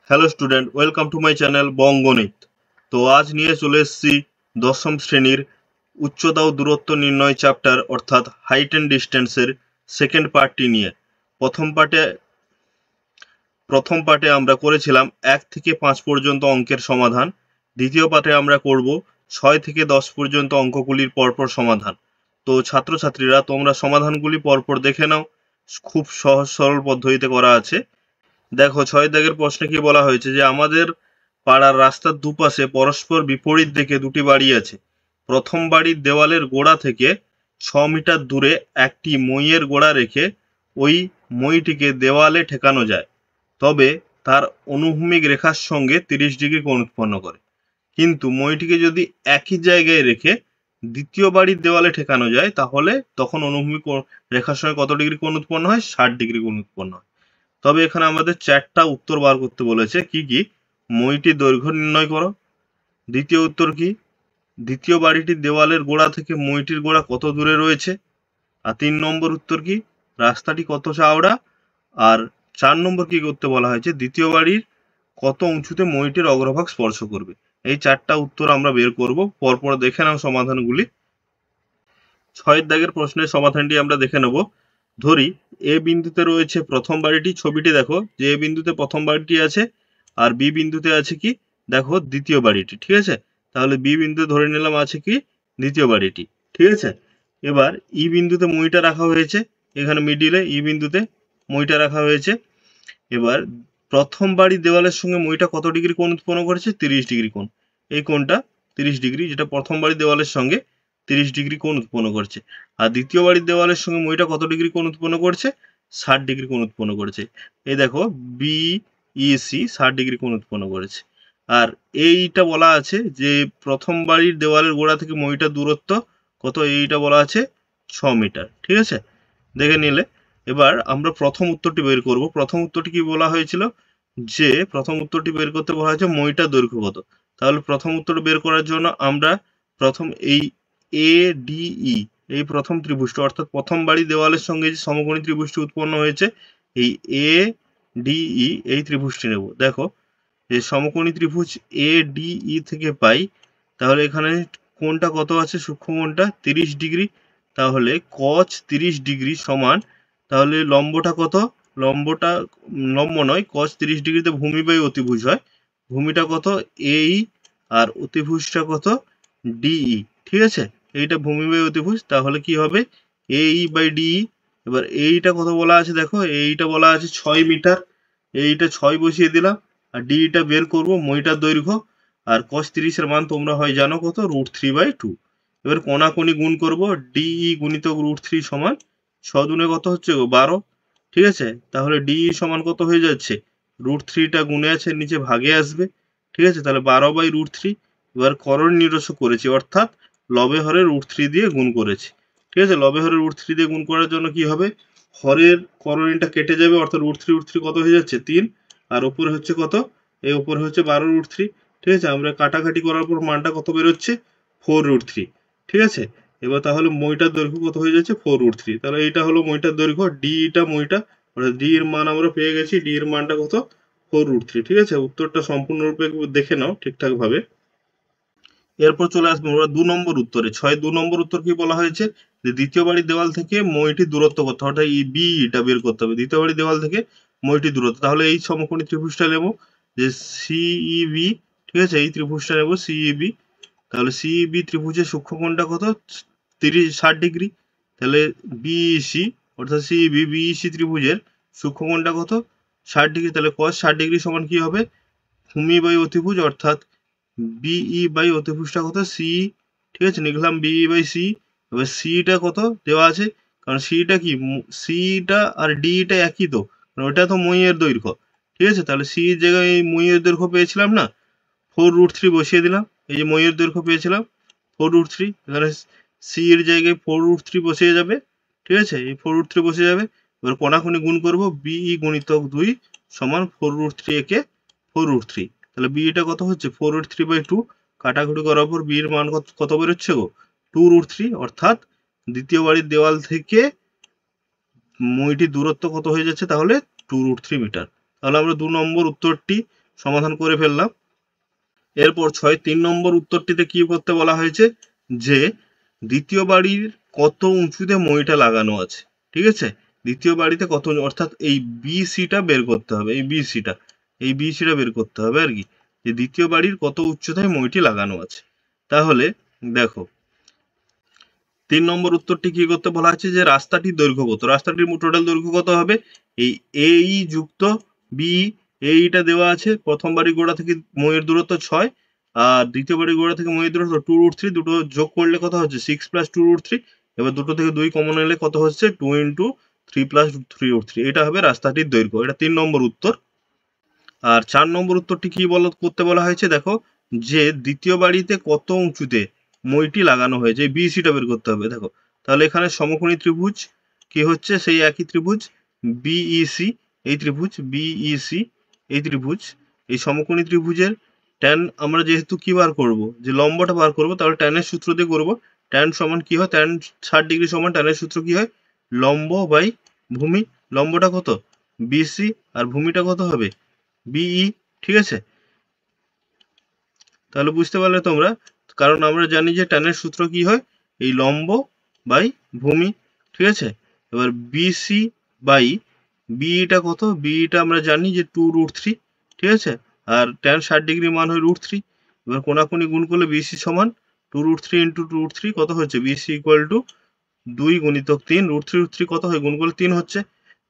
Hello student, welcome to my channel বঙ্গণিত। তো আজ নিয়ে চলে এসেছি দশম শ্রেণীর উচ্চতা ও দূরত্ব নির্ণয় চ্যাপ্টার অর্থাৎ হাইট অ্যান্ড ডিস্টেন্সের সেকেন্ড পার্টটি নিয়ে। প্রথম পার্টে প্রথম পার্টে আমরা করেছিলাম 1 থেকে 5 পর্যন্ত অঙ্কের সমাধান। দ্বিতীয় পার্টে আমরা করব 6 থেকে 10 পর্যন্ত অঙ্কগুলির পরপর সমাধান। তো ছাত্রছাত্রীরা তোমরা সমাধানগুলি পরপর দেখে নাও, খুব সহজ সরল পদ্ধতিতে করা আছে। দেখো 6 দাগের প্রশ্নে কি বলা হয়েছে যে আমাদের পাড়ার রাস্তার দুপাশে পরস্পর বিপরীত দিকে দুটি বাড়ি আছে। প্রথম বাড়ির দেওয়ালের গোড়া থেকে 6 মিটার দূরে একটি মইয়ের গোড়া রেখে ওই মইটিকে দেওয়ালে ঠেকানো যায়, তবে তার অনুভূমিক রেখার সঙ্গে 30 ডিগ্রি কোণ উৎপন্ন করে। কিন্তু মইটিকে যদি একই জায়গায় রেখে দ্বিতীয় বাড়ির দেওয়ালে ঠেকানো যায়, তাহলে তখন অনুভূমিক রেখার সঙ্গে কত ডিগ্রি কোণ উৎপন্ন হয়? 60 ডিগ্রি কোণ উৎপন্ন হয়। তবে এখানে আমাদের 4টা উত্তর বার করতে বলেছে। কি কি? মইটির দৈর্ঘ্য নির্ণয় করো। দ্বিতীয় উত্তর কি? দ্বিতীয় বাড়িটির দেওয়ালের গোড়া থেকে মইটির গোড়া কত দূরে রয়েছে। আর 3 নম্বর উত্তর কি? রাস্তাটি কত চওড়া। আর 4 নম্বর কি করতে বলা হয়েছে? দ্বিতীয় বাড়ির কত উঁচুতে মইটির অগ্রভাগ স্পর্শ করবে। এই 4টা উত্তর আমরা বের করব। পরপর দেখে নাও সমাধানগুলি। 6 দাগের প্রশ্নের সমাধানটি আমরা দেখে নেব। ধরি এ বিন্দুতে রয়েছে প্রথম বাড়িটি। ছবিটি দেখো যে এ বিন্দুতে প্রথম বাড়িটি আছে আর বি বিন্দুতে আছে কি? দেখো দ্বিতীয় বাড়িটি। ঠিক আছে, তাহলে বি বিন্দুতে ধরে নিলাম আছে কি? দ্বিতীয় বাড়িটি। ঠিক আছে, এবার ই বিন্দুতে মইটা রাখা হয়েছে। এখানে মিডিলে ই বিন্দুতে মইটা রাখা হয়েছে। এবার প্রথম বাড়ির দেওয়ালের সঙ্গে মইটা কত ডিগ্রি কোণ উৎপন্ন করেছে? 30 ডিগ্রি কোণ। এই কোণটা 30 ডিগ্রি, যেটা প্রথম বাড়ির দেওয়ালের সঙ্গে 30 ডিগ্রি কোণ উৎপন্ন করছে। আর দ্বিতীয় বাড়ির দেওয়ালের সঙ্গে মইটা কত ডিগ্রি কোণ উৎপন্ন করছে? 60 ডিগ্রি কোণ উৎপন্ন করেছে। এই দেখো বি ই সি 60 ডিগ্রি কোণ উৎপন্ন করেছে। আর এইটা বলা আছে যে প্রথম বাড়ির দেওয়ালের গোড়া থেকে মইটার দূরত্ব কত? এইটা বলা আছে 6 মিটার। ঠিক আছে, দেখে নিলে। এবার আমরা প্রথম উত্তরটি বের করব। প্রথম উত্তরটি কি বলা হয়েছিল? যে প্রথম উত্তরটি বের করতে বলা হয়েছে মইটার দৈর্ঘ্য কত। তাহলে প্রথম উত্তর বের করার জন্য আমরা প্রথম এই এ ডি ই, এই প্রথম ত্রিভুজটা অর্থাৎ প্রথম বাড়ি দেওয়ালের সঙ্গে যে সমকোণী ত্রিভুজটি উৎপন্ন হয়েছে, এই এ ডি ই এই ত্রিভুজটি নেব। দেখো যে সমকোণী ত্রিভুজ এ ডি ই থেকে পাই, তাহলে এখানে কোণটা কত আছে? সূক্ষ্মকোণটা 30 ডিগ্রি। তাহলে cos 30 ডিগ্রি সমান, তাহলে লম্বটা কত? লম্বটা লম্ব নয়, cos 30 ডিগ্রিতে ভূমি বাই অতিভুজ হয়। ভূমিটা কত? এই, আর অতিভুজটা কত? ডিই। ঠিক আছে, এইটা ভূমি বাই অতিভুজ, তাহলে কি হবে? এই বাই ডিই। এবার এইটা কত বলা আছে? দেখো এইটা বলা আছে 6 মিটার। এইটা 6 বসিয়ে দিলাম। আর ডিটা বের করব মইটার দৈর্ঘ্য। আর cos 30 এর মান তোমরা হয় জানো কত? √3/2। এবার কোণাকুণি গুণ করব। ডিই গুণিতক √3 সমান 6 দুনে কত হচ্ছে গো? 12। ঠিক আছে, তাহলে ডিই সমান কত হয়ে যাচ্ছে? √3টা গুণে আছে, নিচে ভাগে আসবে। ঠিক আছে, তাহলে 12/√3। এবার করণ নিরস্য করেছি, অর্থাৎ লবে হরে √3 দিয়ে গুণ করেছি। ঠিক আছে, লবে হরে √3 দিয়ে গুণ করার জন্য কি হবে? হরের করণীটা কেটে যাবে, অর্থাৎ √3 কত হয়ে যাচ্ছে? 3। আর উপরে হচ্ছে কত? এই উপরে হচ্ছে 12√3। ঠিক আছে, আমরা কাটাকাটি করার পর মানটা কত বেরোচ্ছে? 4√3। ঠিক আছে, এবার তাহলে মইটার দৈর্ঘ্য কত হয়ে যাচ্ছে? 4√3। তাহলে এইটা হলো মইটার দৈর্ঘ্য, ডিটা মইটা, অর্থাৎ ডি এর মান আমরা পেয়ে গেছি। ডি এর মানটা কত? 4√3। ঠিক আছে, উত্তরটা সম্পূর্ণরূপে দেখে নাও ঠিকঠাক ভাবে। এরপর চলে আসবো আমরা 2 নম্বর উত্তরে। 2 নম্বর উত্তর কি বলা হয়েছে? যে দ্বিতীয় বাড়ির দেওয়াল থেকে মইটির দূরত্ব কত, অর্থাৎ এই বিটা বের করতে হবে। দ্বিতীয় বাড়ির দেওয়াল থেকে মইটির দূরত্ব, তাহলে এই সমকোণী ত্রিভুজটা নেব যে সিইবি। ঠিক আছে, এই ত্রিভুজটা নেব সিইবি। তাহলে সিইবি ত্রিভুজের সূক্ষ্মকোণটা কত? 60 ডিগ্রি। তাহলে বিইসি অর্থাৎ সিইবি বিইসি ত্রিভুজের সূক্ষ্মকোণটা কত? 60 ডিগ্রি। তাহলে cos 60 ডিগ্রি সমান কি হবে? ভূমি বাই অতিভুজ, অর্থাৎ বিই বাই অতিভুজটা কত? সি। ঠিক আছে, লিখলাম বিই বাই সি। এবার সিটা কত দেওয়া আছে? কারণ সিটা কি, সিটা আর ডিটা একই তো, কারণ ওটা তো মইয়ের দৈর্ঘ্য। ঠিক আছে, তাহলে সি এর জায়গায় এই মইয়ের দৈর্ঘ্য পেয়েছিলাম না, 4√3 বসিয়ে দিলাম। এই যে মইয়ের দৈর্ঘ্য পেয়েছিলাম 4√3, এখানে সি এর জায়গায় 4√3 বসিয়ে যাবে। ঠিক আছে, এই 4√3 বসে যাবে। এবার কোণাকুণি গুণ করব, বিই গুণিতক 2 সমান 4√3 একে 4√3। তাহলে বিটা কত হচ্ছে? 4√3/2। কাটাকুটি করার পর বি এর মান কত বেরোচ্ছে গো? 2√3। অর্থাৎ দ্বিতীয় বাড়ির দেওয়াল থেকে মইটির দূরত্ব কত হয়ে যাচ্ছে? তাহলে 2√3 মিটার। তাহলে আমরা 2 নম্বর উত্তরটি সমাধান করে ফেললাম। এরপর 3 নম্বর উত্তরটিতে কি করতে বলা হয়েছে, যে দ্বিতীয় বাড়ির কত উঁচুতে মইটা লাগানো আছে। ঠিক আছে, দ্বিতীয় বাড়িতে কত, অর্থাৎ এই বিসিটা বের করতে হবে, এই বিসিটা বের করতে হবে আর কি, যে দ্বিতীয় বাড়ির কত উচ্চতায় মইটি লাগানো আছে। তাহলে দেখো 3 নম্বর উত্তরটি কি করতে বলা আছে, যে রাস্তাটির দৈর্ঘ্য কত, রাস্তাটির টোটাল দৈর্ঘ্য কত হবে, এই এই যুক্ত বি, এইটা দেওয়া আছে, প্রথম বাড়ির গোড়া থেকে মইয়ের দূরত্ব 6, আর দ্বিতীয় বাড়ির গোড়া থেকে মইয়ের দূরত্ব 2√3, দুটো যোগ করলে কত হচ্ছে 6 + 2√3, এবার দুটো থেকে 2 কমন এলে কত হচ্ছে 2 × 3 + 3√3, এটা হবে রাস্তাটির দৈর্ঘ্য। এটা 3 নম্বর উত্তর। আর 4 নম্বর উত্তরটি কি করতে বলা হয়েছে, দেখো যে দ্বিতীয় বাড়িতে কত উঁচুতে মইটি লাগানো হয়েছে, এই বিসিটা বের করতে হবে। দেখো তাহলে এখানে সমকোণী ত্রিভুজ কি হচ্ছে, সেই একই ত্রিভুজ বিইসি, এই ত্রিভুজ বিইসি, এই সমকোণী ত্রিভুজের ট্যান আমরা যেহেতু কি বার করব, যে লম্বটা বার করব, তাহলে ট্যানের সূত্র দিয়ে করব। ট্যান সমান কি হয়, ট্যান 60 ডিগ্রি সমান ট্যানের সূত্র কি হয়, লম্ব বাই ভূমি। লম্বটা কত বিসি আর ভূমিটা কত হবে বিই। ঠিক আছে, তাহলে বুঝতে পারলে তোমরা, কারণ আমরা জানি যে ট্যানের সূত্র কি হয়, এই লম্ব বাই ভূমি। ঠিক আছে, এবার বিসি বাই বিইটা কত, বিইটা আমরা জানি যে 2√3। ঠিক আছে, আর ট্যান 60 ডিগ্রি মান হয় √3। এবার কোনাকুনি গুণ করলে বিসি সমান 2√3 × 2√3 কত হচ্ছে, বিসি = 2 × 3, √3 কত হয়, গুণ করলে 3 হচ্ছে,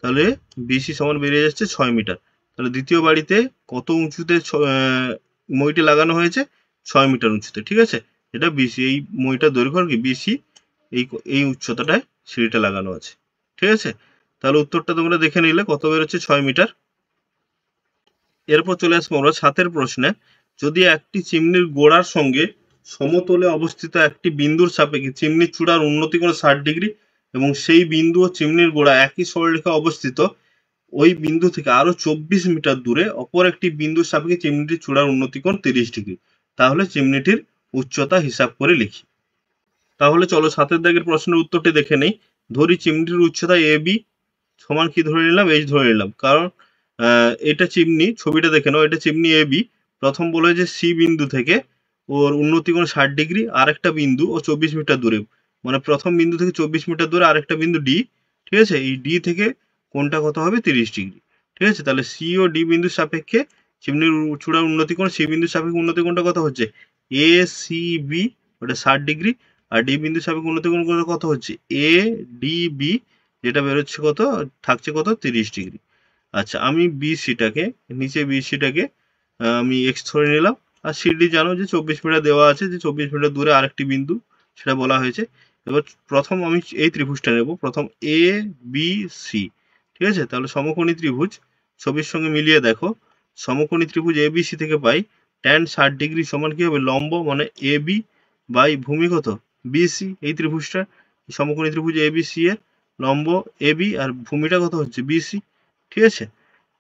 তাহলে বিসি সমান বেরিয়ে যাচ্ছে 6 মিটার। তাহলে দ্বিতীয় বাড়িতে কত উঁচুতে মইটি লাগানো হয়েছে, 6 মিটার উঁচুতে। ঠিক আছে, এটা বিসি, এই মইটার দৈর্ঘ্য কি বিসি, এই উচ্চতাটায় সিঁড়িটা লাগানো আছে। ঠিক আছে, তাহলে উত্তরটা তোমরা দেখে নিলে কত বেরোচ্ছে, 6 মিটার। এরপর চলে আসবো আমরা 7 প্রশ্নে। যদি একটি চিমনির গোড়ার সঙ্গে সমতলে অবস্থিত একটি বিন্দুর সাপেক্ষে চিমনির চূড়ার উন্নতি কোণ 60 ডিগ্রি এবং সেই বিন্দু ও চিমনির গোড়া একই সরলরেখা অবস্থিত, ওই বিন্দু থেকে আরো 24 মিটার দূরে অপর একটি বিন্দুর সাপেক্ষে চিমনিটির চূড়ার উন্নতি কোণ 30 ডিগ্রি, তাহলে চিমনিটির উচ্চতা হিসাব করে লিখি। তাহলে চলো 7 দাগের প্রশ্নের উত্তরটি দেখে নেই। ধরি চিমনিটির উচ্চতা এ বি সমান কি ধরে নিলাম, এইচ ধরে নিলাম, কারণ এটা চিমনি, ছবিটা দেখে নাও, এটা চিমনি এ বি। প্রথম বলে যে সি বিন্দু থেকে ওর উন্নতি কোণ 60 ডিগ্রি, আর একটা বিন্দু ও 24 মিটার দূরে, মানে প্রথম বিন্দু থেকে 24 মিটার দূরে আরেকটা বিন্দু ডি। ঠিক আছে, এই ডি থেকে কোণটা কত হবে 30 ডিগ্রি। ঠিক আছে, তাহলে সি ও ডি বিন্দুর সাপেক্ষে চিমনির চূড়ার উন্নতি কোণ, সি বিন্দুর সাপেক্ষে উন্নতি কোণটা কত হচ্ছে এ সি বি, ওটা 60 ডিগ্রি, আর ডি বিন্দুর সাপেক্ষে উন্নতি কোণ কত হচ্ছে এ ডি বি, যেটা বেরোচ্ছে কত, থাকছে কত 30 ডিগ্রি। আচ্ছা, আমি বিসিটাকে, নিচে বিসিটাকে আমি এক্স ধরে নিলাম, আর সিডি জানো যে 24 মিটার দেওয়া আছে, যে 24 মিটার দূরে আরেকটি বিন্দু সেটা বলা হয়েছে। এবার প্রথম আমি এই ত্রিভুজটা নেব, প্রথম এ বি সি। ঠিক আছে, তাহলে সমকোণী ত্রিভুজ, ছবির সঙ্গে মিলিয়ে দেখো, সমকোণী ত্রিভুজ এ বি সি থেকে পাই ট্যান 60 ডিগ্রি সমান কি হবে, লম্ব মানে এ বি বাই ভূমি কত বিসি। এই ত্রিভুজটা সমকোণী ত্রিভুজ এ বি সি এর লম্ব এ বি আর ভূমিটা কত হচ্ছে বিসি। ঠিক আছে,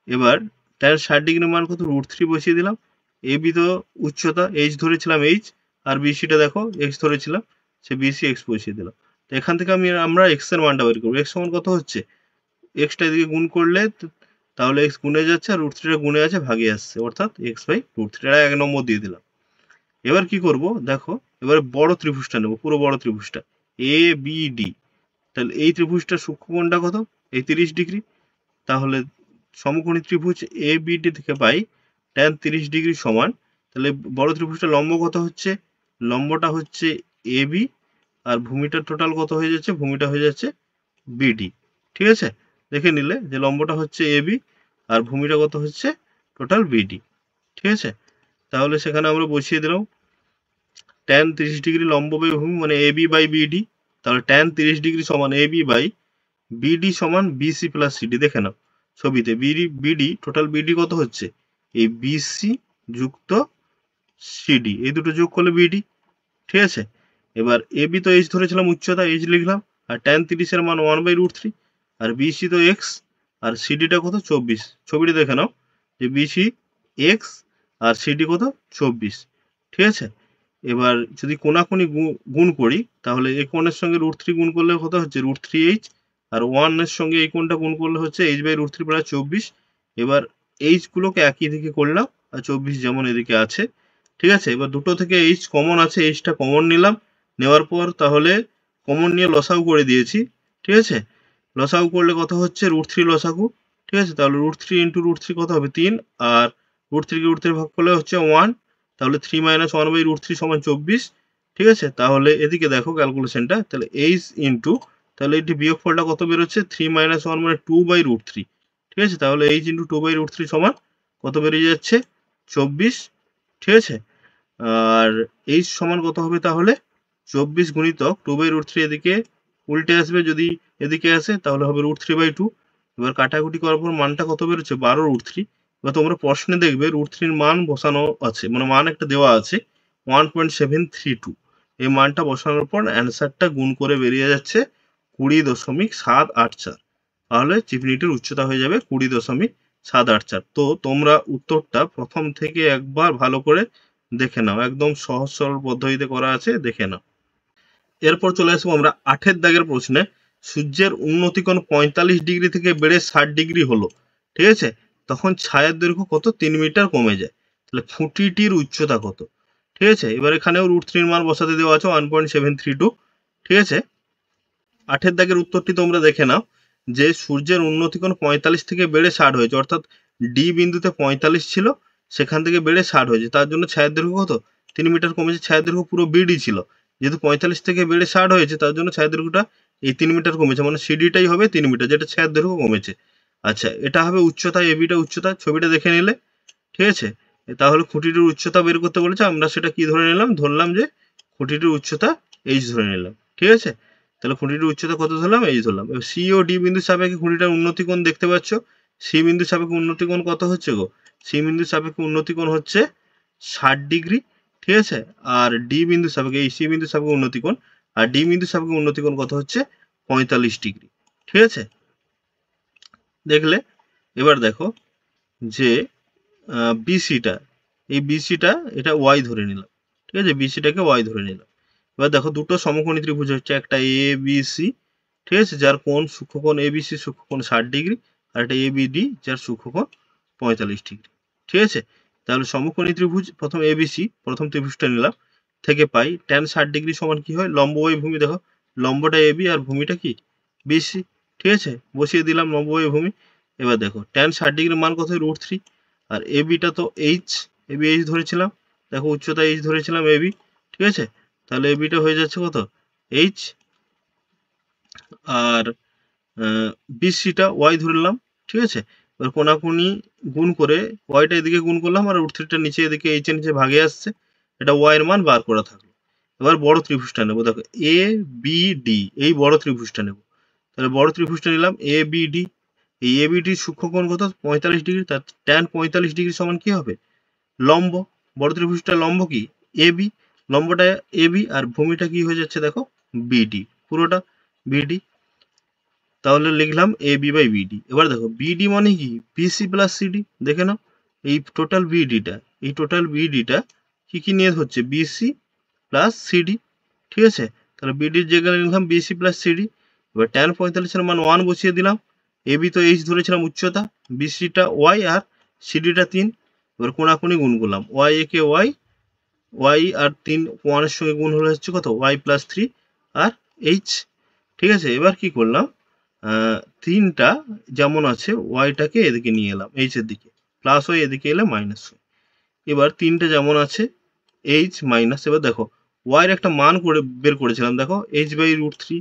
এবার ট্যান 60 ডিগ্রি মান কত, √3 বসিয়ে দিলাম। এ বি তো উচ্চতা, এইচ ধরেছিলাম এইচ, আর বিসিটা দেখো এক্স ধরেছিলাম, সে বিসি এক্স বসিয়ে দিলাম। তো এখান থেকে আমরা এক্স এর মানটা বের করবো। এক্স সমান কত হচ্ছে, এক্সটা এদিকে গুণ করলে তাহলে এক্স গুণে যাচ্ছে, আর √3টা গুণে আছে, ভাগে আসছে, অর্থাৎ x/√3, 1 নম্বর দিয়ে দিলাম। এবার কি করব দেখো, এবারে বড় ত্রিভুজটা নেব, পুরো বড় ত্রিভুজটা এ বি ডি। তাহলে এই ত্রিভুজটা সূক্ষ্মকোণটা কত, এই 30 ডিগ্রি। তাহলে সমকোণী ত্রিভুজ এ বি ডি থেকে পাই ট্যান 30 ডিগ্রি সমান, তাহলে বড় ত্রিভুজটা লম্ব কত হচ্ছে, লম্বটা হচ্ছে এ বি, আর ভূমিটার টোটাল কত হয়ে যাচ্ছে, ভূমিটা হয়ে যাচ্ছে বিডি। ঠিক আছে, দেখে নিলে যে লম্বটা হচ্ছে এ বি আর ভূমিটা কত হচ্ছে টোটাল বিডি। ঠিক আছে, তাহলে সেখানে আমরা বসিয়ে দিলাম ট্যান 30 ডিগ্রি লম্ব বাই ভূমি মানে এ বি বাই বিডি। তাহলে ট্যান 30 ডিগ্রি সমান এ বি বাই বিডি সমান বিসি প্লাস সিডি। দেখে নাও ছবিতে বিডি টোটাল বিডি কত হচ্ছে, এই বিসি যুক্ত সিডি, এই দুটো যোগ করলে বিডি। ঠিক আছে, এবার এবি তো এইচ ধরেছিলাম, উচ্চতা এইচ লিখলাম, আর ট্যান 30 এর মান 1/√3, আর বিসি তো এক্স, আর সিডিটা কত 24। ছবিটা দেখে নাও যে বিসি এক্স আর সিডি কত 24। ঠিক আছে, এবার যদি কোনাকুনি গুণ করি, তাহলে এই কোণের সঙ্গে √3 গুণ করলে কত হচ্ছে √3h, আর 1 এর সঙ্গে এই কোণটা গুণ করলে হচ্ছে h/√3 প্রায় 24। এবার এইচ গুলোকে একই দিকে করলাম, আর 24 যেমন এদিকে আছে। ঠিক আছে, এবার দুটো থেকে এইচ কমন আছে, এইচটা কমন নিলাম, নেওয়ার পর তাহলে কমন নিয়ে লসাগু করে দিয়েছি। ঠিক আছে, লসাগু করলে কত হচ্ছে √3 লসাগু। ঠিক আছে, তাহলে √3 ইন্টু √3 কত হবে 3, আর √3 কে √3 ভাগ করলে হচ্ছে 1, তাহলে 3 - 1/√3 সমান 24। ঠিক আছে, তাহলে এদিকে দেখো ক্যালকুলেশনটা, তাহলে এইচ ইন্টু, তাহলে এটি বিয়োগফলটা কত বেরোচ্ছে 3 - 1 মানে 2/√3। ঠিক আছে, তাহলে এইচ ইন্টু 2/√3 সমান কত বেরিয়ে যাচ্ছে 24। ঠিক আছে, আর এইচ সমান কত হবে তাহলে 24 গুণিতক 2/√3, এদিকে উল্টে আসবে, যদি এদিকে আসে তাহলে হবে √3/2। এবার কাটাকুটি করার পর মানটা কত বেরোচ্ছে 12√3। এবার তোমরা প্রশ্নে দেখবে √3 মান বসানো আছে, মানে মান একটা দেওয়া আছে 1.732। এই মানটা বসানোর পর অ্যান্সারটা গুণ করে বেরিয়ে যাচ্ছে 20.784। তাহলে চিকনিটির উচ্চতা হয়ে যাবে 20.784। তো তোমরা উত্তরটা প্রথম থেকে একবার ভালো করে দেখে নাও, একদম সহজ সরল পদ্ধতিতে করা আছে, দেখে নাও। এরপর চলে আসবো আমরা 8 দাগের প্রশ্নে। সূর্যের উন্নতিকোণ 45 ডিগ্রি থেকে বেড়ে 60 ডিগ্রি হলো। ঠিক আছে, তখন ছায়ার দৈর্ঘ্য কত 3 মিটার কমে যায়। তাহলে খুঁটিটির উচ্চতা কত। ঠিক আছে, এবার এখানেও √3 মান বসাতে দেওয়া আছে 1.732। ঠিক আছে, 8 দাগের উত্তরটি তোমরা দেখে নাও, যে সূর্যের উন্নতিকোণ 45 থেকে বেড়ে 60 হয়েছে, অর্থাৎ ডি বিন্দুতে 45 ছিল, সেখান থেকে বেড়ে 60 হয়েছে, তার জন্য ছায়ার দৈর্ঘ্য কত 3 মিটার কমেছে। ছায়ার দৈর্ঘ্য পুরো বিডি ছিল, যেহেতু 45 থেকে বেড়ে 60 হয়েছে তার জন্য ছায়ার দৈর্ঘ্যটা এই 3 মিটার কমেছে, মানে সিডিটাই হবে 3 মিটার, যেটা ছায়ার দৈর্ঘ্য কমেছে। আচ্ছা, এটা হবে উচ্চতা, এবিটা উচ্চতা, ছবিটা দেখে নিলে। ঠিক আছে, তাহলে খুঁটিটির উচ্চতা বের করতে বলেছে, আমরা সেটা কি ধরে নিলাম, ধরলাম যে খুঁটিটির উচ্চতা এইচ ধরে নিলাম। ঠিক আছে, তাহলে খুঁটিটির উচ্চতা কত ধরলাম, এইচ ধরলাম। এবার সি ও ডি বিন্দুর সাপেক্ষে খুঁটিটার উন্নতিকোণ দেখতে পাচ্ছ। সি বিন্দুর সাপেক্ষে উন্নতিকোণ কত হচ্ছে গো, সি বিন্দুর সাপেক্ষে উন্নতিকোণ হচ্ছে 60 ডিগ্রি। ঠিক আছে, আর ডি বিন্দুর সাপেক্ষে, এই সি বিন্দুর সাপেক্ষে উন্নতিকোণ, আর ডি বিন্দুর সাপেক্ষে উন্নতিকোণ কত হচ্ছে 45 ডিগ্রি। ঠিক আছে, দেখলে। এবার দেখো যে বিসিটা, এই বিসিটা এটা ওয়াই ধরে নিলাম। ঠিক আছে, বিসিটাকে ওয়াই ধরে নিলাম। এবার দেখো দুটো সমকোণী ত্রিভুজ হচ্ছে, একটা এ বি সি। ঠিক আছে, যার কোণ সূক্ষ্মকোণ এবিসি সূক্ষ্মকোণ 60 ডিগ্রি, আর একটা এবিডি যার সূক্ষ্মকোণ 45 ডিগ্রি। ঠিক আছে, তাহলে সমকোণী ত্রিভুজ প্রথম এবিসি, প্রথম ত্রিভুজটা নিলাম, থেকে পাই tan 60 ডিগ্রি সমান কি হয়, লম্ববাহী ভূমি, দেখো লম্বটা এবি আর ভূমিটা কি বিসি। ঠিক আছে, বসিয়ে দিলাম লম্ববাহী ভূমি। এবার দেখো tan 60 ডিগ্রির মান কত √3, আর এবিটা তো এইচ, এবি এইচ ধরেছিলাম, দেখো উচ্চতা এইচ ধরেছিলাম এবি। ঠিক আছে, তাহলে এবিটা হয়ে যাচ্ছে কত এইচ, আর বিসিটা ওয়াই ধরলাম। ঠিক আছে, এবার কোনাকুনি গুণ করে ওয়াইটা এদিকে গুণ করলাম, আর √3টা নিচে এদিকে এইচ এর নিচে ভাগে আসছে, এটা ওয়াই এর মান বার করা থাকলো। এবার বড় ত্রিভুজটা নেবো, দেখো এ বি ডি, এই বড় ত্রিভুজটা নেব। তাহলে বড় ত্রিভুজটা নিলাম এ বি ডি। এই এ বি ডির সূক্ষ্মকোণ কত 45 ডিগ্রি, তার tan 45 ডিগ্রি সমান কি হবে লম্ব। বড় ত্রিভুজটা লম্ব কি এবি, লম্বটা এবি, আর ভূমিটা কি হয়ে যাচ্ছে দেখো বিডি, পুরোটা বিডি। তাহলে লিখলাম এ বি বাই বিডি। এবার দেখো বিডি মানে কি বিসি প্লাস সিডি, দেখে নাও এই টোটাল বিডিটা, এই টোটাল বিডিটা কি কি নিয়ে হচ্ছে বিসি প্লাস সিডি। ঠিক আছে, তাহলে বিডির জায়গায় লিখলাম বিসি প্লাস সিডি। এবার tan 45 এর মান 1 বসিয়ে দিলাম, এবি তো এইচ ধরেছিলাম উচ্চতা, বিসিটা ওয়াই, আর সিডিটা 3। এবার কোনাকুনি গুণ করলাম, ওয়াই একে ওয়াই, ওয়াই আর 3 ওয়ানের সঙ্গে গুণ হলে হচ্ছে কত ওয়াই প্লাস 3 আর এইচ। ঠিক আছে, এবার কি করলাম, 3টা যেমন আছে ওয়াইটাকে এদিকে নিয়ে এলাম এইচ এর দিকে, প্লাস ওয়াই এদিকে এলে মাইনাস ওয়াই। এবার 3টা যেমন আছে এইচ মাইনাস, এবার দেখো ওয়াইয়ের একটা মান করে বের করেছিলাম, দেখো এইচ বাই √3,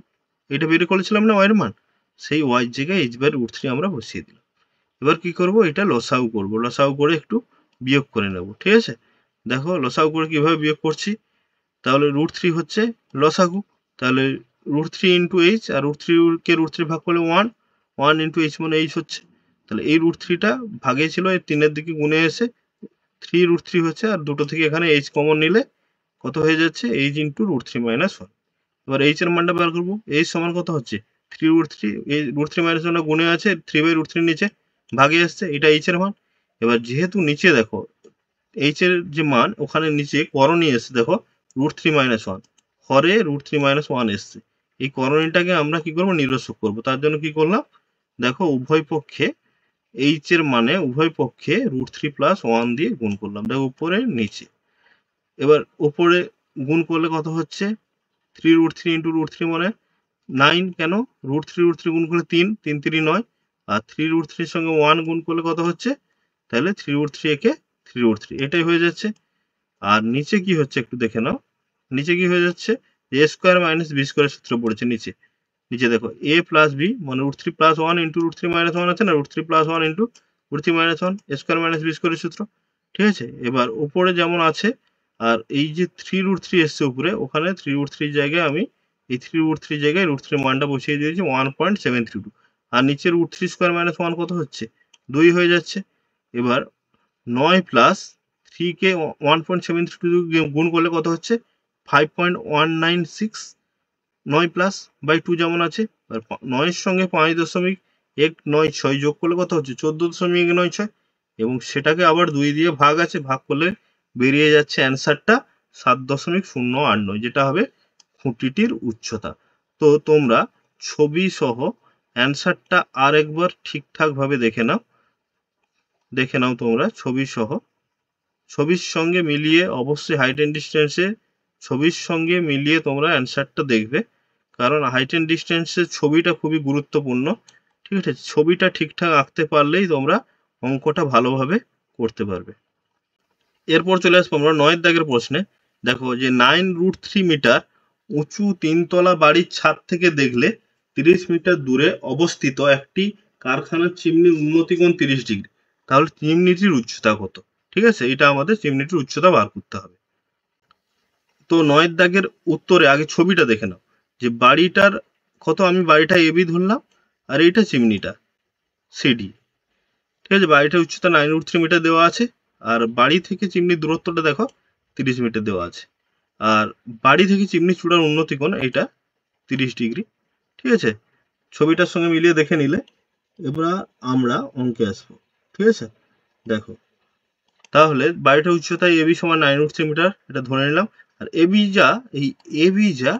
এটা বের করেছিলাম না ওয়াইয়ের মান, সেই ওয়াইয়ের জায়গায় এইচ বাই √3 আমরা বসিয়ে দিলাম। এবার কি করব, এটা লসাগু করব, লসাগু করে একটু বিয়োগ করে নেব। ঠিক আছে, দেখো লসাগু করে কিভাবে বিয়োগ করছি, তাহলে √3 হচ্ছে লসাগু, তাহলে √3 ইন্টু এইচ, আর √3 কে √3 ভাগ করলে 1, 1 ইন্টু এইচ মানে এইচ হচ্ছে, তাহলে এই √3টা ভাগে ছিল, এই 3-এর দিকে গুণে এসে 3 হচ্ছে, আর দুটো থেকে এখানে এইচ কমন নিলে কত হয়ে যাচ্ছে এইচ ইন্টু √3 মাইনাস 1। এবার এইচ এর মানটা বের করবো, এইচ সমান কত হচ্ছে 3√3, এই √3 মাইনাস 1 গুণে আছে 3/√3 নিচে ভাগে আসছে, এটা এইচ এর মান। এবার যেহেতু নিচে দেখো এইচ এর যে মান, ওখানে নিচে করণী এসছে, দেখো √3 মাইনাস 1, হরে √3 মাইনাস 1 এসছে, এই করণীটাকে আমরা কি করবো নিরস্ত করবো। তার জন্য কি করলাম, দেখো উভয় পক্ষে এইচ এর মানে উভয় পক্ষে √3+1 দিয়ে গুণ করলাম, দেখো উপরে নিচে। এবার উপরে গুণ করলে কত হচ্ছে, 3√3 ইন্টু √3 মানে 9, কেন √3 গুণ করলে 3, 3 3 9, আর 3√3 সঙ্গে 1 গুণ করলে কত হচ্ছে, তাহলে 3√3 একে 3√3, এটাই হয়ে যাচ্ছে। আর নিচে কি হচ্ছে একটু দেখে নাও, নিচে কি হয়ে যাচ্ছে, a স্কোয়ার মাইনাস বি স্কোয়ারের সূত্র পড়েছে নিচে। নিচে দেখো a প্লাস বি মানে √3+1 ইন্টু √3-1 আছে না, √3+1 into √3-1 a square minus B স্কোয়ারের সূত্র, ঠিক আছে। এবার উপরে যেমন আছে, আর এই যে 3√3 এসছে উপরে, ওখানে 3√3 জায়গায় আমি এই 3√3 জায়গায় √3 মানটা বসিয়ে দিয়েছি 1.732, আর নিচে √3² - 1 কত হচ্ছে, 2 হয়ে যাচ্ছে। এবার 9 প্লাস 3 কে 1.732 গুণ করলে কত হচ্ছে, 5.196, 9 প্লাস বাই 2 যেমন আছে, আর 9 সঙ্গে 5.196 যোগ করলে কত হচ্ছে, 14.96, এবং সেটাকে আবার 2 দিয়ে ভাগ আছে, ভাগ করলে বেরিয়ে যাচ্ছে অ্যান্সারটা 7.089, যেটা হবে খুঁটিটির উচ্চতা। তো তোমরা ছবি সহ অ্যান্সারটা আরেকবার ঠিকঠাক ভাবে দেখে নাও তোমরা ছবি সহ, ছবির সঙ্গে মিলিয়ে অবশ্যই হাইট অ্যান্ড ডিস্টেন্সে ছবির সঙ্গে মিলিয়ে তোমরা অ্যান্সারটা দেখবে, কারণ হাইট অ্যান্ড ডিস্টেন্সের ছবিটা খুবই গুরুত্বপূর্ণ, ঠিক আছে। ছবিটা ঠিকঠাক আঁকতে পারলেই তোমরা অঙ্কটা ভালোভাবে করতে পারবে। এরপর চলে আসবো আমরা 9 দাগের প্রশ্নে। দেখো যে 9√3 মিটার উঁচু 3তলা বাড়ির ছাদ থেকে দেখলে 30 মিটার দূরে অবস্থিত একটি কারখানার চিমনির উন্নতিকোণ 30 ডিগ্রি, তাহলে চিমনিটির উচ্চতা কত, ঠিক আছে। এটা আমাদের চিমনিটির উচ্চতা বার করতে হবে। তো 9 দাগের উত্তরে আগে ছবিটা দেখে নাও, যে বাড়িটার কত, আমি বাড়িটা এবি ধরলাম, আর এইটা চিমনিটা সিডি, ঠিক আছে। বাড়িটার উচ্চতা 9√3 মিটার দেওয়া আছে, আর বাড়ি থেকে চিমনির দূরত্বটা দেখো 30 মিটার দেওয়া আছে, আর বাড়ি থেকে চিমনি চূড়ার উন্নতি কোণ এটা 30 ডিগ্রি, ঠিক আছে। ছবিটার সঙ্গে মিলিয়ে দেখে নিলে এবার আমরা অঙ্কে আসবো, ঠিক আছে। দেখো তাহলে বাড়িটার উচ্চতা এবি সমান 9√3 মিটার, এটা ধরে নিলাম। আর এবি যা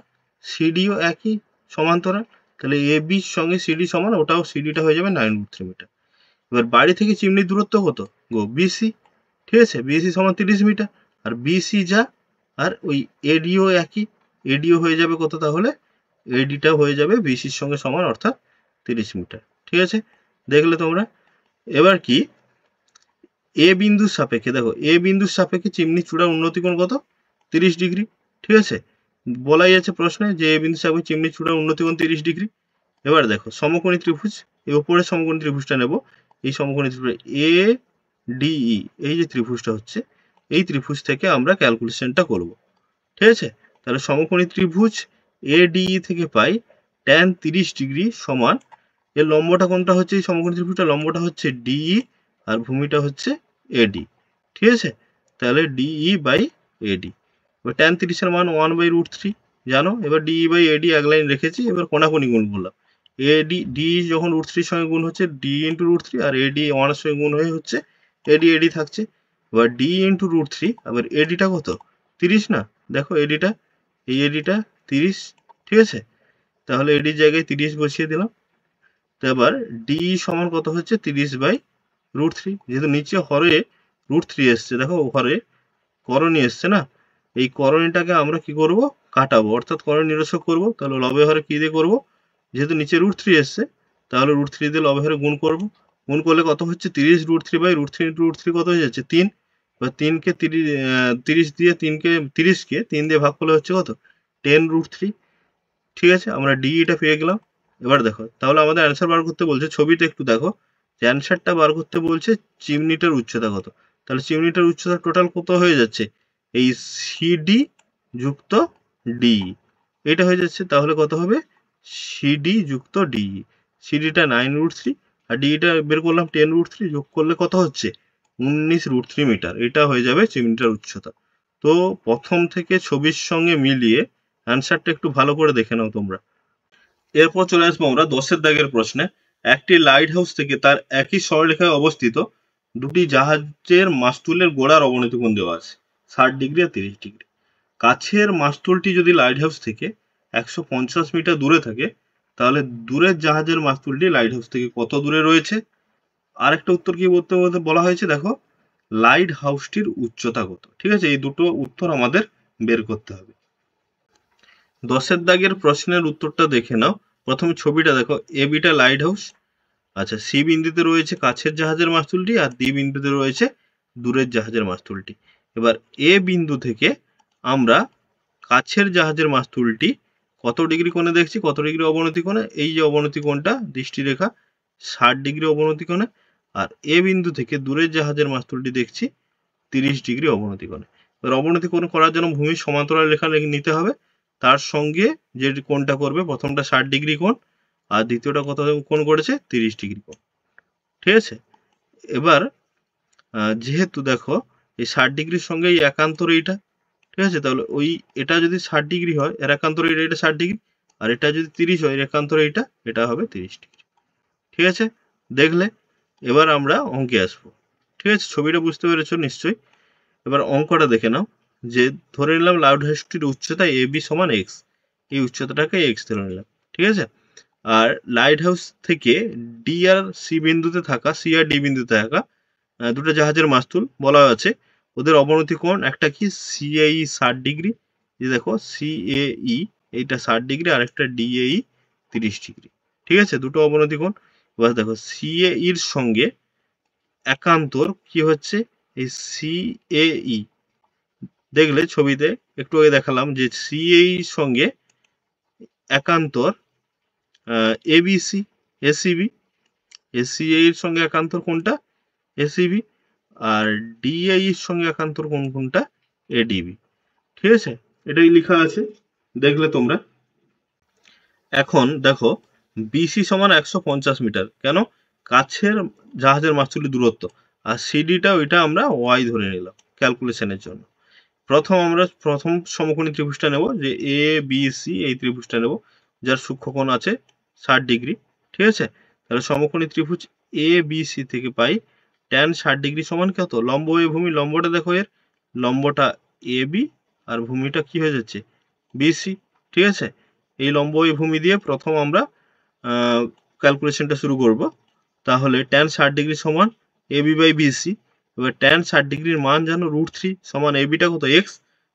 সিডিও একই সমান্তরাল, তাহলে এবির সঙ্গে সিডি সমান, ওটাও সিডিটা হয়ে যাবে 9√3 মিটার। এবার বাড়ি থেকে চিমনির দূরত্ব কত, গো বিসি, ঠিক আছে। বিসি সমান 30 মিটার, আর বিসি যা, আর ওই এডিও একই, এডিও হয়ে যাবে কত, তাহলে এডিটা হয়ে যাবে বিসির সঙ্গে সমান, অর্থাৎ 30 মিটার, ঠিক আছে। দেখলে তোমরা। এবার কি, এ বিন্দুর সাপেক্ষে দেখো, এ বিন্দুর সাপেক্ষে চিমনি চূড়ার উন্নতি কোণ কত, 30 ডিগ্রি, ঠিক আছে। বলাই আছে প্রশ্নে যে এ বিন্দুর সাপেক্ষে চিমনি চূড়ার উন্নতি কোণ 30 ডিগ্রি। এবার দেখো সমকোণী ত্রিভুজ, এই উপরের সমকোণী ত্রিভুজটা নেব, এই সমকোণী ত্রিভুজ এ ডিই, এই যে ত্রিভুজটা হচ্ছে, এই ত্রিভুজ থেকে আমরা ক্যালকুলেশনটা করব, ঠিক আছে। তাহলে সমকোণী ত্রিভুজ এ ডিই থেকে পাই tan 30 ডিগ্রি সমান, এর লম্বটা কোনটা হচ্ছে, এই সমকোণী ত্রিভুজটা লম্বটা হচ্ছে ডিই, আর ভূমিটা হচ্ছে এডি, ঠিক আছে। তাহলে ডিই বাই এডি, এবার tan 30 এর মান 1/√3 জানো। এবার ডিই বাই এডি এক লাইন রেখেছি, এবার কোণাকুণি গুণ করলাম, এডি ডি যখন √3 সঙ্গে গুণ হচ্ছে ডি ইন্টু √3, আর এডি 1 এর সঙ্গে গুণ হয়ে হচ্ছে এডি, এডি থাকছে। এবার ডি ইন্টু √3, আবার এডিটা কত, 30 না, দেখো এডিটা, এই এডিটা 30, ঠিক আছে। তাহলে এডির জায়গায় 30 বসিয়ে দিলাম। তো এবার ডি সমান কত হচ্ছে, 30/√3, যেহেতু নিচে হরে √3 এসছে, দেখো হরে করণী এসছে না, এই করণীটাকে আমরা কি করব, কাটাবো, অর্থাৎ করণী নিরসক করব। তাহলে লবে হরে কি দিয়ে করব, যেহেতু নিচে √3 এসছে, তাহলে √3 দিয়ে লবে হরে গুণ করব। গুণ করলে কত হচ্ছে, 30√3/√3 ইন্টু √3 কত হয়ে যাচ্ছে, 3। এবার 3কে 30 দিয়ে 30কে 3 দিয়ে ভাগ করলে হচ্ছে কত, 10√3, ঠিক আছে। আমরা ডিটা পেয়ে গেলাম। এবার দেখো তাহলে আমাদের অ্যান্সার বার করতে বলছে, ছবিটা একটু দেখো, যে অ্যান্সারটা বার করতে বলছে চিমনিটার উচ্চতা কত। তাহলে চিমনিটার উচ্চতা টোটাল কত হয়ে যাচ্ছে, এই সিডি যুক্ত ডি, এটা হয়ে যাচ্ছে। তাহলে কত হবে, সিডি যুক্ত ডি, সিডিটা 9√3, আর ডিটা বের করলাম 10√3, যোগ করলে কত হচ্ছে 19√3 মিটার, এটা হয়ে যাবে চিমনিটার উচ্চতা। তো প্রথম থেকে ছবির সঙ্গে মিলিয়ে অ্যান্সারটা একটু ভালো করে দেখে নাও তোমরা। এরপর চলে আসবো আমরা 10 দাগের প্রশ্নে। একটি লাইট হাউস থেকে তার একই সরলরেখায় অবস্থিত দুটি জাহাজের মাস্তুলের গোড়ার অবনতি কোণ দেওয়া আছে 60 ডিগ্রি আর 30 ডিগ্রি। কাছের মাস্তুলটি যদি লাইট হাউস থেকে 150 মিটার দূরে থাকে, তাহলে দূরের জাহাজের মাস্তুলটি লাইট হাউস থেকে কত দূরে রয়েছে, আরেকটা উত্তর কি বলতে বলতে বলা হয়েছে, দেখো লাইট হাউসটির উচ্চতা কত। ঠিক আছে, এই দুটো উত্তর আমাদের বের করতে হবে। 10-এর দাগের প্রশ্নের উত্তরটা দেখে নাও। প্রথমে ছবিটা দেখো, এ বিটা লাইট হাউস। আচ্ছা, সি বিন্দুতে রয়েছে কাছের জাহাজের মাস্তুলটি, আর ডি বিন্দুতে রয়েছে দূরের জাহাজের মাস্তুলটি। এবার এ বিন্দু থেকে আমরা কাছের জাহাজের মাস্তুলটি কত ডিগ্রি কোণে দেখছি, কত ডিগ্রি অবনতি কোণে, এই যে অবনতি কোণটা দৃষ্টিরেখা 60 ডিগ্রি অবনতি কোণে। আর এ বিন্দু থেকে দূরের জাহাজের মাস্তুলটি দেখছি 30 ডিগ্রি অবনতি কোণে। এবার অবনতি কোণ করার জন্য ভূমির সমান্তরাল রেখা নিতে হবে, তার সঙ্গে যে কোণটা করবে, প্রথমটা 60 ডিগ্রি কোণ আর দ্বিতীয়টা কত কোণ করেছে, 30 ডিগ্রি কোণ। ঠিক আছে, এবার যেহেতু দেখো এই 60 ডিগ্রির সঙ্গে এই একান্তর এইটা, ঠিক আছে, তাহলে ওই এটা যদি 60 ডিগ্রি হয়, এর একান্তর এটা 60 ডিগ্রি, আর এটা যদি 30 হয়, এর একান্তর এটা হবে 30 ডিগ্রি। ঠিক আছে, দেখলে। এবার আমরা অঙ্কে আসবো। ঠিক আছে, ছবিটা বুঝতে পেরেছো নিশ্চয়ই। এবার অঙ্কটা দেখে নাও, যে ধরে নিলাম লাউড হাউসটির উচ্চতা এ বি সমান এক্স, এই উচ্চতাটাকে এক্স ধরে নিলাম। ঠিক আছে, আর লাইট হাউস থেকে ডি আর সি বিন্দুতে থাকা, সি আর ডি বিন্দুতে থাকা দুটো জাহাজের মাস্তুল বলা আছে, ওদের অবনতি কোণ একটা কি সিএই 60 ডিগ্রি, এই দেখো সিএই এইটা 60 ডিগ্রি, আর একটা ডিএই 30 ডিগ্রি। ঠিক আছে, দুটো অবনতি কোণ। এবার দেখো সিএইর সঙ্গে একান্তর কি হচ্ছে, এই সিএই, দেখলে ছবিতে একটু আগে দেখালাম যে সিএই সঙ্গে একান্তর এবিসি, এসিবি, এসিএই এর সঙ্গে একান্তর কোনটা, এসিবি, আর ডিএই এর সঙ্গে একান্তর কোনটা, এডিবি। ঠিক আছে, এটাই লেখা আছে, দেখলে তোমরা। এখন দেখো বিসি সমান 150 মিটার, কেন, কাছের জাহাজের মাস্তুলের দূরত্ব, আর সিডিটা ওইটা আমরা ওয়াই ধরে নিলাম ক্যালকুলেশনের জন্য। আমরা প্রথম সমকোণী ত্রিভুজটা নেব, যে এ বি সি, এই ত্রিভুজটা নেব যার সূক্ষ্মকোণ আছে 60 ডিগ্রি। ঠিক আছে, তাহলে সমকোণী ত্রিভুজ এ বি সি থেকে পাই ট্যান 60 ডিগ্রি সমান কত, লম্ব এ ভূমি, লম্বটা দেখো, এর লম্বটা এ বি আর ভূমিটা কি হয়ে যাচ্ছে, বিসি। ঠিক আছে, এই লম্ব এ ভূমি দিয়ে প্রথম আমরা ক্যালকুলেশনটা শুরু করব। তাহলে ট্যান 60 ডিগ্রি সমান এ বি বাই বিসি। এবার ট্যান 60 ডিগ্রির মান জানো √3 সমান এ বিটা কত, এক্স,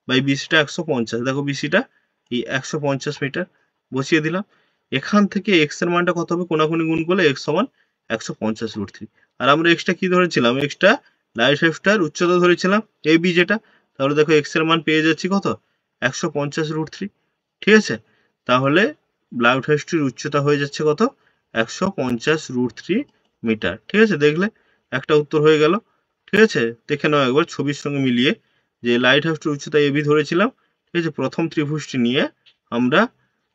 বাই বিসিটা 150। দেখো বিসিটা এই 150 মিটার বসিয়ে দিলাম। এখান থেকে এক্স এর মানটা কত হবে, কোনাকুনি গুণ করলে এক্স সমান 150 √3। আর আমরা এক্সটা কি ধরেছিলাম, এক্সটা লাইট হাউসটার উচ্চতা ধরেছিলাম এ বি যেটা, তাহলে দেখো এক্স এর মান পেয়ে যাচ্ছি কত, 150 √3। ঠিক আছে, তাহলে লাইট হাউসটির উচ্চতা হয়ে যাচ্ছে কত, 150 √3 মিটার। ঠিক আছে, দেখলে একটা উত্তর হয়ে গেল। ঠিক আছে, দেখে নাও একবার ছবির সঙ্গে মিলিয়ে, যে লাইট হাউসটির উচ্চতা এবি ধরেছিলাম। ঠিক আছে, প্রথম ত্রিভুজটি নিয়ে আমরা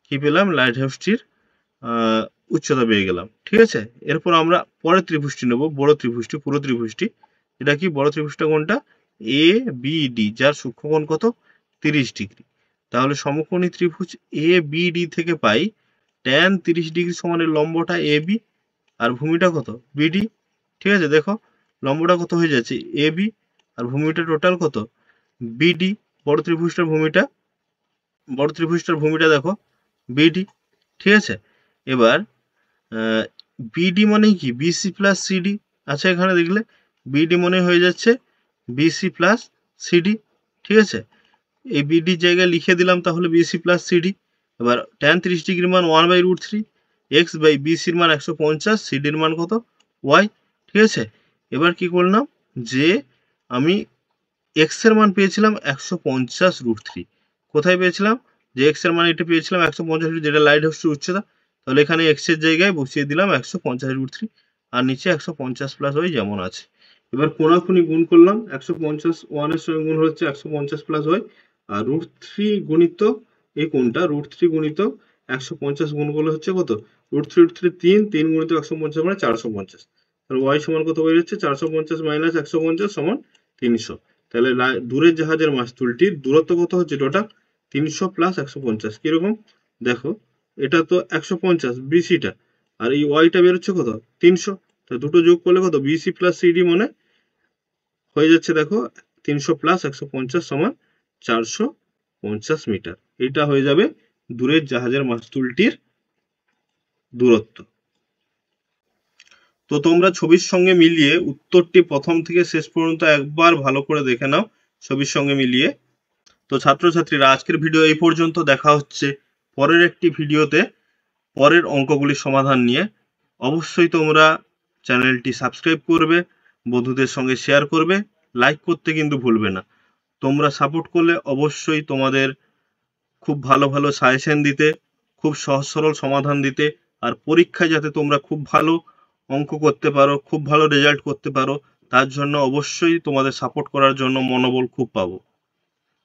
কি পেলাম, লাইট হাউসটির উচ্চতা পেয়ে গেলাম। ঠিক আছে, এরপর আমরা পরের ত্রিভুজটি নেব, বড় ত্রিভুজটি, পুরো ত্রিভুজটি। এটা কি বড় ত্রিভুজটা কোনটা, এ বি ডি, যার সূক্ষ্মকোণ কত, 30 ডিগ্রি। তাহলে সমকোণী ত্রিভুজ এ বি ডি থেকে পাই ট্যান 30 ডিগ্রি সমানের লম্বটা এ বি আর ভূমিটা কত, বিডি। ঠিক আছে, দেখো লম্বটা কত হয়ে যাচ্ছে এ বি, আর ভূমিটা টোটাল কত, বিডি। বড় ত্রিভুজটার ভূমিটা দেখো বিডি। ঠিক আছে, এবার বিডি মানে কি, বিসি প্লাস সিডি। আচ্ছা, এখানে দেখলে বিডি মনে হয়ে যাচ্ছে বিসি প্লাস সিডি। ঠিক আছে, এই বিডির জায়গায় লিখে দিলাম তাহলে বিসি প্লাস সিডি। এবার ট্যান 30 ডিগ্রির মান 1/√3, এক্স বাই বিসির মান 150, সিডির মান কত, ওয়াই। ঠিক আছে, এবার কি করলাম, যে আমি এক্স এর মান পেয়েছিলাম 150 √3, কোথায় পেয়েছিলাম, যে এক্স এর মান এটা পেয়েছিলাম 150, যেটা লাইট হাউসটির উচ্চতা। তাহলে এখানে এক্স এর জায়গায় বসিয়ে দিলাম 150 √3, আর নিচে 150 প্লাস ওয়াই যেমন আছে। এবার কোনাকুনি গুণ করলাম, 150 ওয়ানের সঙ্গে গুণ হচ্ছে 150 প্লাস ওয়াই, আর √3 গুণিত এই কোনটা, √3 গুণিত 150 গুণ করলে হচ্ছে কত, √3 3 গুণিত 150 মানে 450। তাহলে ওয়াই সমান কত হয়ে যাচ্ছে, 450 মাইনাস 150 সমান 300। তাহলে দূরের জাহাজের মাস্তুলটির দূরত্ব কত হচ্ছে, টোটাল 300 প্লাস 150। কিরকম দেখো, এটা তো 150 বিসিটা, আর এই ওয়াইটা বেরোচ্ছে কত, 300। তা দুটো যোগ করলে কত, বিসি প্লাস সিডি মানে হয়ে যাচ্ছে দেখো 300 প্লাস 150 সমান 450 মিটার। এটা হয়ে যাবে দূরের জাহাজের মাস্তুলটির দূরত্ব। তো তোমরা ছবির সঙ্গে মিলিয়ে উত্তরটি প্রথম থেকে শেষ পর্যন্ত একবার ভালো করে দেখে নাও ছবির সঙ্গে মিলিয়ে। তো ছাত্রছাত্রীরা, আজকের ভিডিও এই পর্যন্ত। দেখা হচ্ছে পরের একটি ভিডিওতে পরের অঙ্কগুলির সমাধান নিয়ে। অবশ্যই তোমরা চ্যানেলটি সাবস্ক্রাইব করবে, বন্ধুদের সঙ্গে শেয়ার করবে, লাইক করতে কিন্তু ভুলবে না। তোমরা সাপোর্ট করলে অবশ্যই তোমাদের খুব ভালো ভালো সাজেশন দিতে, খুব সহজ সরল সমাধান দিতে, আর পরীক্ষায় যাতে তোমরা খুব ভালো অঙ্ক করতে পারো, খুব ভালো রেজাল্ট করতে পারো, তার জন্য অবশ্যই তোমাদের সাপোর্ট করার জন্য মনোবল খুব পাবো।